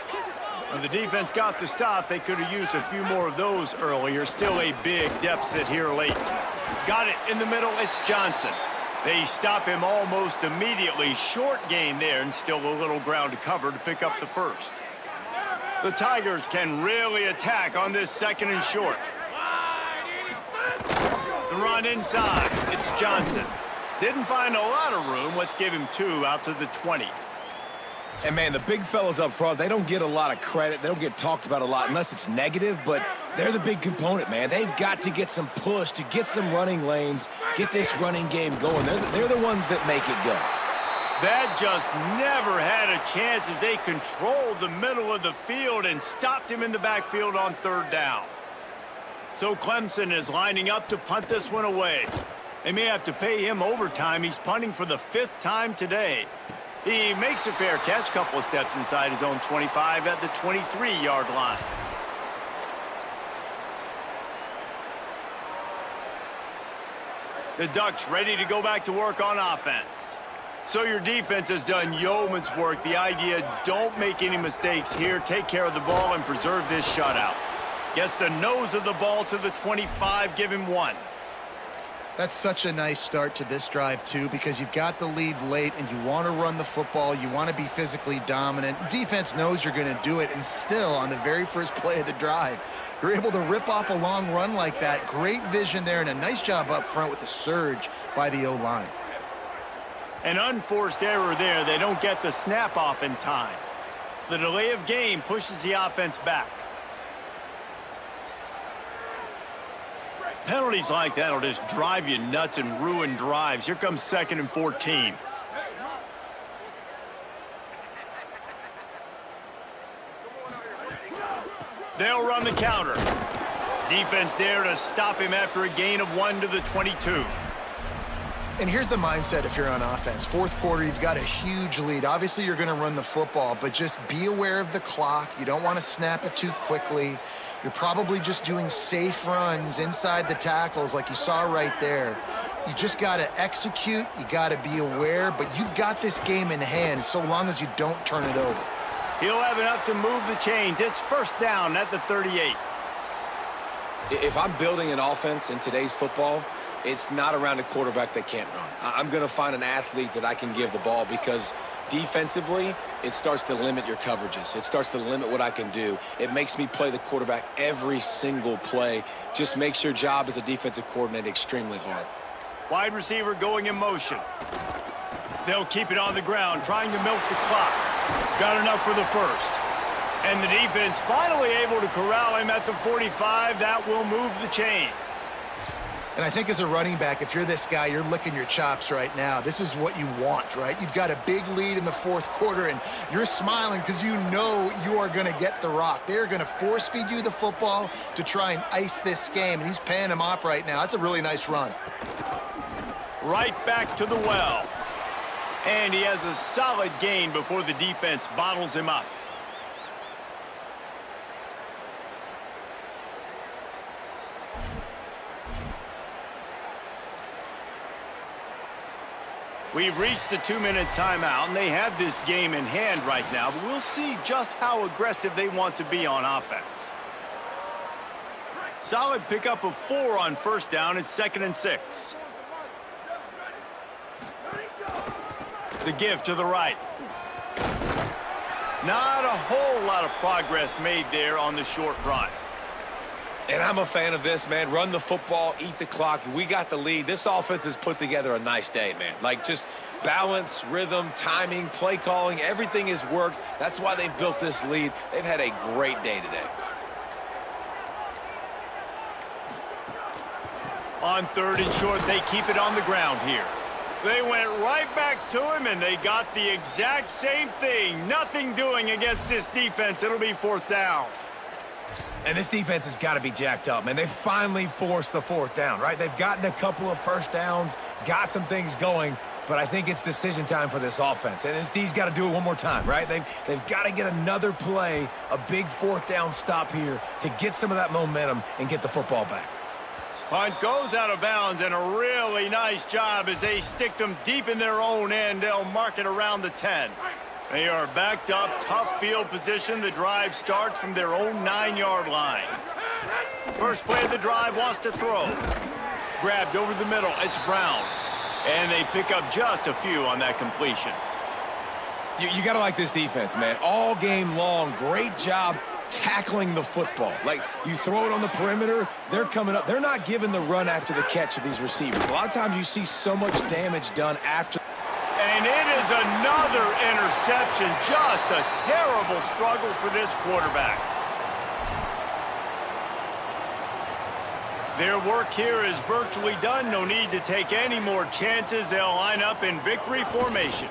When the defense got the stop, they could have used a few more of those earlier. Still a big deficit here late. Got it in the middle, it's Johnson. They stop him almost immediately. Short gain there, and still a little ground to cover to pick up the first. The Tigers can really attack on this second and short. The run inside, it's Johnson. Didn't find a lot of room. Let's give him 2 out to the 20. And, man, the big fellas up front, they don't get a lot of credit. They don't get talked about a lot unless it's negative, but they're the big component, man. They've got to get some push, to get some running lanes, get this running game going. They're the ones that make it go. That just never had a chance as they controlled the middle of the field and stopped him in the backfield on third down. So Clemson is lining up to punt this one away. They may have to pay him overtime. He's punting for the 5th time today. He makes a fair catch, couple of steps inside his own 25 at the 23-yard line. The Ducks ready to go back to work on offense. So your defense has done yeoman's work. The idea, don't make any mistakes here. Take care of the ball and preserve this shutout. Gets the nose of the ball to the 25, give him 1. That's such a nice start to this drive, too, because you've got the lead late and you want to run the football. You want to be physically dominant. Defense knows you're going to do it, and still, on the very first play of the drive, you're able to rip off a long run like that. Great vision there, and a nice job up front with the surge by the O-line. An unforced error there. They don't get the snap off in time. The delay of game pushes the offense back. Penalties like that will just drive you nuts and ruin drives. Here comes 2nd and 14. They'll run the counter. Defense there to stop him after a gain of 1 to the 22. And here's the mindset if you're on offense. 4th quarter, you've got a huge lead. Obviously, you're going to run the football, but just be aware of the clock. You don't want to snap it too quickly. You're probably just doing safe runs inside the tackles like you saw right there. You just got to execute. You got to be aware, but you've got this game in hand so long as you don't turn it over. He'll have enough to move the chains. It's first down at the 38. If I'm building an offense in today's football, it's not around a quarterback that can't run. I'm going to find an athlete that I can give the ball because defensively, it starts to limit your coverages. It starts to limit what I can do. It makes me play the quarterback every single play. Just makes your job as a defensive coordinator extremely hard. Wide receiver going in motion. They'll keep it on the ground, trying to milk the clock. Got enough for the first. And the defense finally able to corral him at the 45. That will move the chains. And I think as a running back, if you're this guy, you're licking your chops right now. This is what you want, right? You've got a big lead in the 4th quarter, and you're smiling because you know you are going to get the rock. They're going to force-feed you the football to try and ice this game, and he's paying him off right now. That's a really nice run. Right back to the well. And he has a solid gain before the defense bottles him up. We've reached the 2-minute timeout, and they have this game in hand right now, but we'll see just how aggressive they want to be on offense. Solid pickup of 4 on first down. It's 2nd and 6. The give to the right. Not a whole lot of progress made there on the short run. And I'm a fan of this, man. Run the football, eat the clock. We got the lead. This offense has put together a nice day, man. Like, just balance, rhythm, timing, play calling, everything has worked. That's why they've built this lead. They've had a great day today. On 3rd and short, they keep it on the ground here. They went right back to him, and they got the exact same thing. Nothing doing against this defense. It'll be 4th down. And this defense has got to be jacked up, man. They finally forced the 4th down, right? They've gotten a couple of first downs, got some things going, but I think it's decision time for this offense. And this D's got to do it one more time, right? They've got to get another play, a big 4th down stop here to get some of that momentum and get the football back. Punt goes out of bounds, and a really nice job as they stick them deep in their own end. They'll mark it around the 10. They are backed up, tough field position. The drive starts from their own 9-yard line. First play of the drive, wants to throw. Grabbed over the middle, it's Brown. And they pick up just a few on that completion. You got to like this defense, man. All game long, great job tackling the football. Like, you throw it on the perimeter, they're coming up. They're not giving the run after the catch of these receivers. A lot of times you see so much damage done after. And it is another interception. Just a terrible struggle for this quarterback. Their work here is virtually done. No need to take any more chances. They'll line up in victory formation.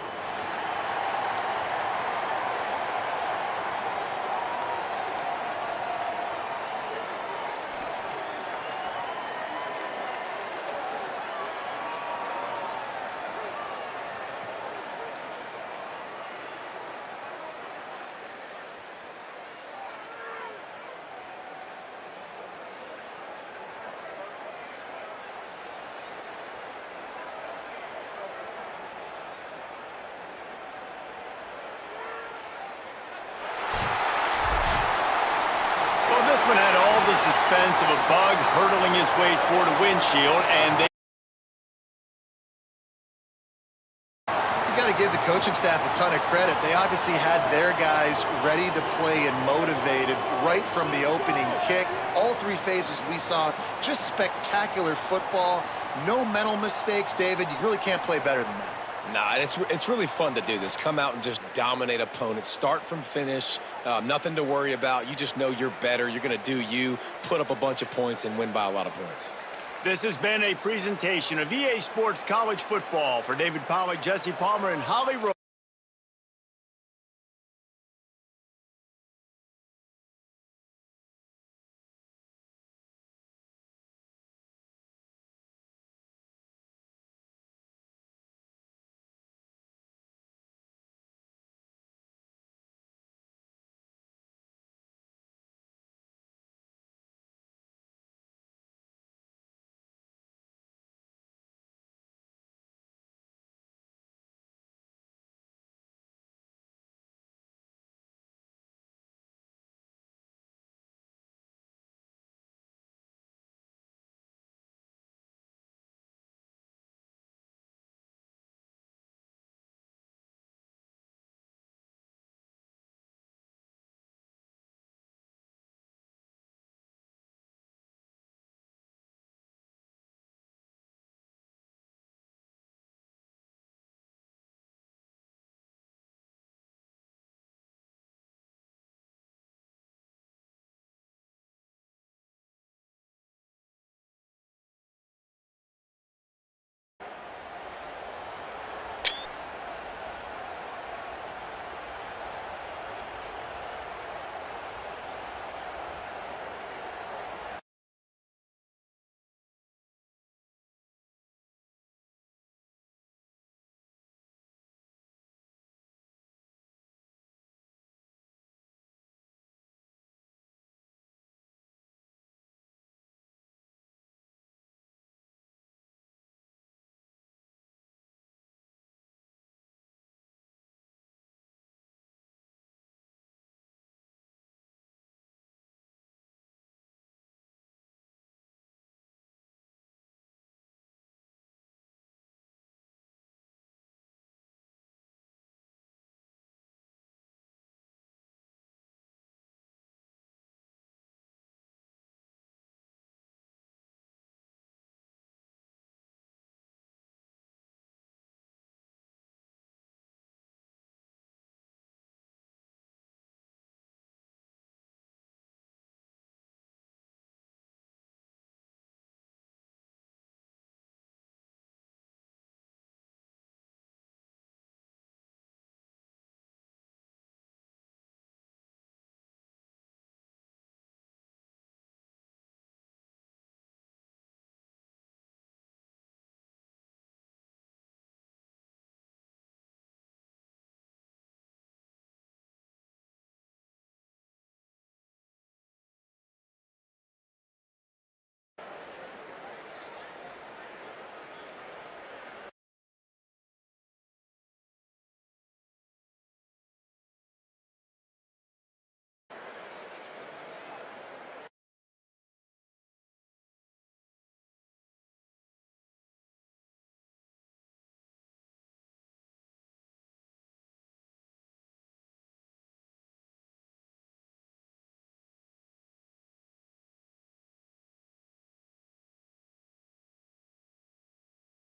This one had all the suspense of a bug hurtling his way toward a windshield, and they... You got to give the coaching staff a ton of credit. They obviously had their guys ready to play and motivated right from the opening kick. All 3 phases we saw, just spectacular football. No mental mistakes, David. You really can't play better than that. Nah, it's really fun to do this. Come out and just dominate opponents. Start from finish. Nothing to worry about. You just know you're better. You're going to do you, put up a bunch of points, and win by a lot of points. This has been a presentation of EA Sports College Football. For David Pollack, Jesse Palmer, and Holly Rose.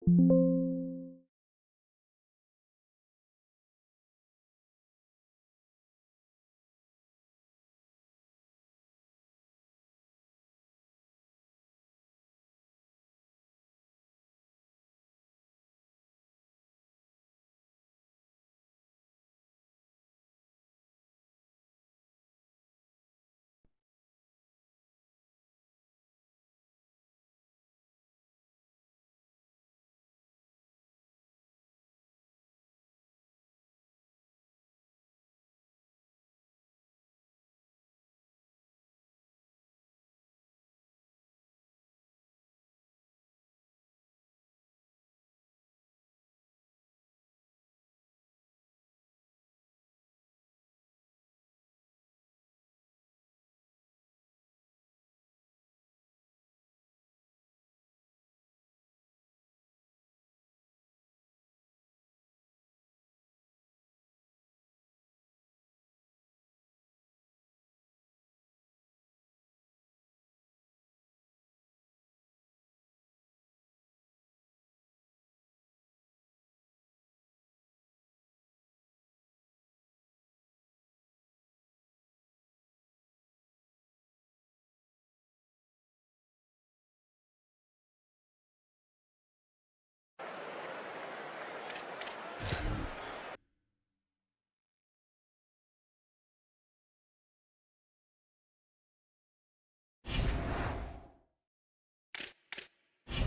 you.